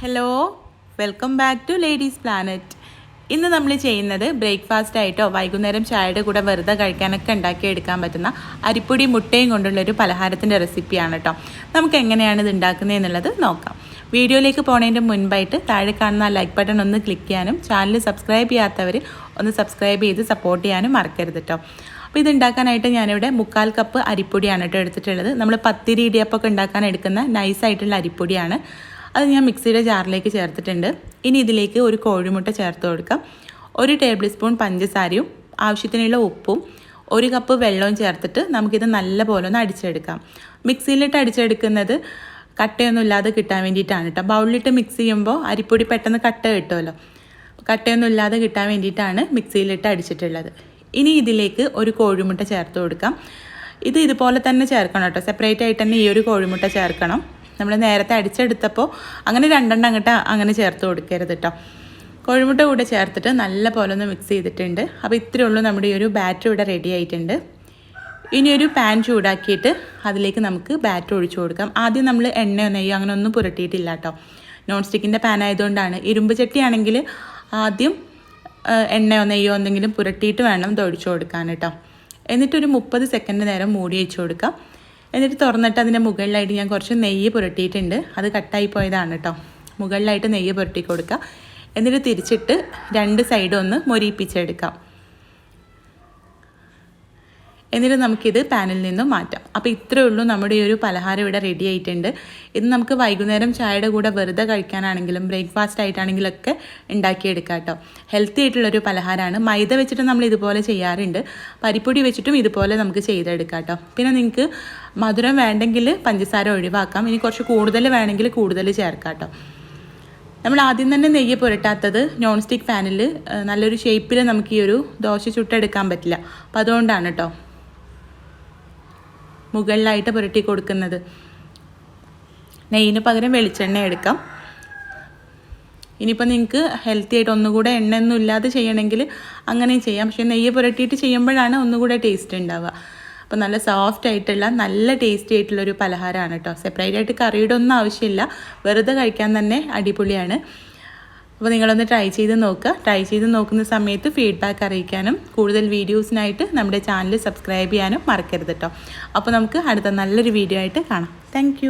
Hello, welcome back to Ladies Planet. ഇന്ന് നമ്മൾ ചെയ്യുന്നത് ബ്രേക്ക്ഫാസ്റ്റ് ആയിട്ടോ വൈകുന്നേരം ചായയുടെ കൂടെ വെറുതെ കഴിക്കാനൊക്കെ ഉണ്ടാക്കിയെടുക്കാൻ പറ്റുന്ന അരിപ്പൊടി മുട്ടയും കൊണ്ടുള്ളൊരു പലഹാരത്തിൻ്റെ റെസിപ്പിയാണ് കേട്ടോ. നമുക്ക് എങ്ങനെയാണ് ഇത് ഉണ്ടാക്കുന്നത് എന്നുള്ളത് നോക്കാം. വീഡിയോയിലേക്ക് പോകുന്നതിൻ്റെ മുൻപായിട്ട് താഴെ കാണുന്ന ലൈക്ക് ബട്ടൺ ഒന്ന് ക്ലിക്ക് ചെയ്യാനും ചാനൽ സബ്സ്ക്രൈബ് ചെയ്യാത്തവർ ഒന്ന് സബ്സ്ക്രൈബ് ചെയ്ത് സപ്പോർട്ട് ചെയ്യാനും മറക്കരുത് കേട്ടോ. അപ്പോൾ ഇതുണ്ടാക്കാനായിട്ട് ഞാനിവിടെ 1/4 കപ്പ് അരിപ്പൊടിയാണ് കേട്ടോ എടുത്തിട്ടുള്ളത്. നമ്മൾ പത്തിരി ഇടിയപ്പമൊക്കെ ഉണ്ടാക്കാൻ എടുക്കുന്ന നൈസായിട്ടുള്ള അരിപ്പൊടിയാണ്. അത് ഞാൻ മിക്സിയുടെ ജാറിലേക്ക് ചേർത്തിട്ടുണ്ട്. ഇനി ഇതിലേക്ക് ഒരു കോഴിമുട്ട ചേർത്ത് കൊടുക്കാം. 1 ടേബിൾ സ്പൂൺ പഞ്ചസാരയും ആവശ്യത്തിനുള്ള ഉപ്പും 1 കപ്പ് വെള്ളവും ചേർത്തിട്ട് നമുക്കിത് നല്ല പോലെ ഒന്ന് അടിച്ചെടുക്കാം. മിക്സിയിലിട്ട് അടിച്ചെടുക്കുന്നത് കട്ടയൊന്നും ഇല്ലാതെ കിട്ടാൻ വേണ്ടിയിട്ടാണ് കേട്ടോ. ബൗളിലിട്ട് മിക്സ് ചെയ്യുമ്പോൾ അരിപ്പൊടി പെട്ടെന്ന് കട്ട കിട്ടുമല്ലോ. കട്ടയൊന്നും ഇല്ലാതെ കിട്ടാൻ വേണ്ടിയിട്ടാണ് മിക്സിയിലിട്ട് അടിച്ചിട്ടുള്ളത്. ഇനി ഇതിലേക്ക് ഒരു കോഴിമുട്ട ചേർത്ത് കൊടുക്കാം. ഇതുപോലെ തന്നെ ചേർക്കണം കേട്ടോ. സെപ്പറേറ്റ് ആയിട്ട് തന്നെ ഈ ഒരു കോഴിമുട്ട ചേർക്കണം. നമ്മൾ നേരത്തെ അടിച്ചെടുത്തപ്പോൾ അങ്ങനെ 2 അങ്ങോട്ട് അങ്ങനെ ചേർത്ത് കൊടുക്കരുത് കേട്ടോ. കോഴിമുട്ട കൂടെ ചേർത്തിട്ട് നല്ല പോലെ ഒന്ന് മിക്സ് ചെയ്തിട്ടുണ്ട്. അപ്പോൾ ഇത്രയേ ഉള്ളൂ, നമ്മുടെ ഈ ഒരു ബാറ്റർ ഇവിടെ റെഡി ആയിട്ടുണ്ട്. ഇനി ഒരു പാൻ ചൂടാക്കിയിട്ട് അതിലേക്ക് നമുക്ക് ബാറ്റർ ഒഴിച്ചു കൊടുക്കാം. ആദ്യം നമ്മൾ എണ്ണയോ നെയ്യോ അങ്ങനെ ഒന്നും പുരട്ടിയിട്ടില്ല കേട്ടോ. നോൺ സ്റ്റിക്കിൻ്റെ പാൻ ആയതുകൊണ്ടാണ്. ഇരുമ്പ് ചട്ടിയാണെങ്കിൽ ആദ്യം എണ്ണയോ നെയ്യോ എന്തെങ്കിലും പുരട്ടിയിട്ട് വേണം ഇത് ഒഴിച്ചു കൊടുക്കാൻ കേട്ടോ. എന്നിട്ടൊരു 30 സെക്കൻഡ് നേരം മൂടി വെച്ച് കൊടുക്കാം. എന്നിട്ട് തുറന്നിട്ട് അതിൻ്റെ മുകളിലായിട്ട് ഞാൻ കുറച്ച് നെയ്യ് പുരട്ടിയിട്ടുണ്ട്. അത് കട്ടായി പോയതാണ് കേട്ടോ. മുകളിലായിട്ട് നെയ്യ് പുരട്ടി കൊടുക്കുക. എന്നിട്ട് തിരിച്ചിട്ട് 2 സൈഡും ഒന്ന് മൊരിയിപ്പിച്ചെടുക്കാം. എന്നിട്ട് നമുക്കിത് പാനിൽ നിന്നും മാറ്റാം. അപ്പോൾ ഇത്രയേ ഉള്ളൂ, നമ്മുടെ ഈ ഒരു പലഹാരം ഇവിടെ റെഡി ആയിട്ടുണ്ട്. ഇത് നമുക്ക് വൈകുന്നേരം ചായയുടെ കൂടെ വെറുതെ കഴിക്കാനാണെങ്കിലും ബ്രേക്ക്ഫാസ്റ്റ് ആയിട്ടാണെങ്കിലും ഒക്കെ ഉണ്ടാക്കിയെടുക്കാം കേട്ടോ. ഹെൽത്തി ആയിട്ടുള്ളൊരു പലഹാരമാണ്. മൈദ വെച്ചിട്ട് നമ്മൾ ഇതുപോലെ ചെയ്യാറുണ്ട്. പരിപ്പൊടി വെച്ചിട്ടും ഇതുപോലെ നമുക്ക് ചെയ്തെടുക്കാം കേട്ടോ. പിന്നെ നിങ്ങൾക്ക് മധുരം വേണ്ടെങ്കിൽ പഞ്ചസാര ഒഴിവാക്കാം. ഇനി കുറച്ച് കൂടുതൽ വേണമെങ്കിൽ കൂടുതൽ ചേർക്കാം കേട്ടോ. നമ്മൾ ആദ്യം തന്നെ നെയ്യ് പുരട്ടാത്തത് നോൺ സ്റ്റിക്ക് പാനിൽ നല്ലൊരു ഷേപ്പിൽ നമുക്ക് ഈ ഒരു ദോശ ചുട്ടെടുക്കാൻ പറ്റില്ല. അപ്പോൾ അതുകൊണ്ടാണ് കേട്ടോ മുകളിലായിട്ട് പുരട്ടി കൊടുക്കുന്നത്. നെയ്യിന് പകരം വെളിച്ചെണ്ണ എടുക്കാം. ഇനിയിപ്പോൾ നിങ്ങൾക്ക് ഹെൽത്തി ആയിട്ട് ഒന്നുകൂടെ എണ്ണയൊന്നും ഇല്ലാതെ ചെയ്യണമെങ്കിൽ അങ്ങനെയും ചെയ്യാം. പക്ഷേ നെയ്യ് പുരട്ടിയിട്ട് ചെയ്യുമ്പോഴാണ് ഒന്നുകൂടെ ടേസ്റ്റ് ഉണ്ടാവുക. അപ്പോൾ നല്ല സോഫ്റ്റ് ആയിട്ടുള്ള നല്ല ടേസ്റ്റി ആയിട്ടുള്ളൊരു പലഹാരമാണ് കേട്ടോ. സെപ്പറേറ്റ് ആയിട്ട് കറിയുടെ ഒന്നും ആവശ്യമില്ല, വെറുതെ കഴിക്കാൻ തന്നെ അടിപൊളിയാണ്. അപ്പോൾ നിങ്ങളൊന്ന് ട്രൈ ചെയ്ത് നോക്കുക. ട്രൈ ചെയ്ത് നോക്കുന്ന സമയത്ത് ഫീഡ്ബാക്ക് അറിയിക്കാനും കൂടുതൽ വീഡിയോസിനായിട്ട് നമ്മുടെ ചാനൽ സബ്സ്ക്രൈബ് ചെയ്യാനും മറക്കരുത് കേട്ടോ. അപ്പോൾ നമുക്ക് അടുത്ത നല്ലൊരു വീഡിയോ ആയിട്ട് കാണാം. താങ്ക്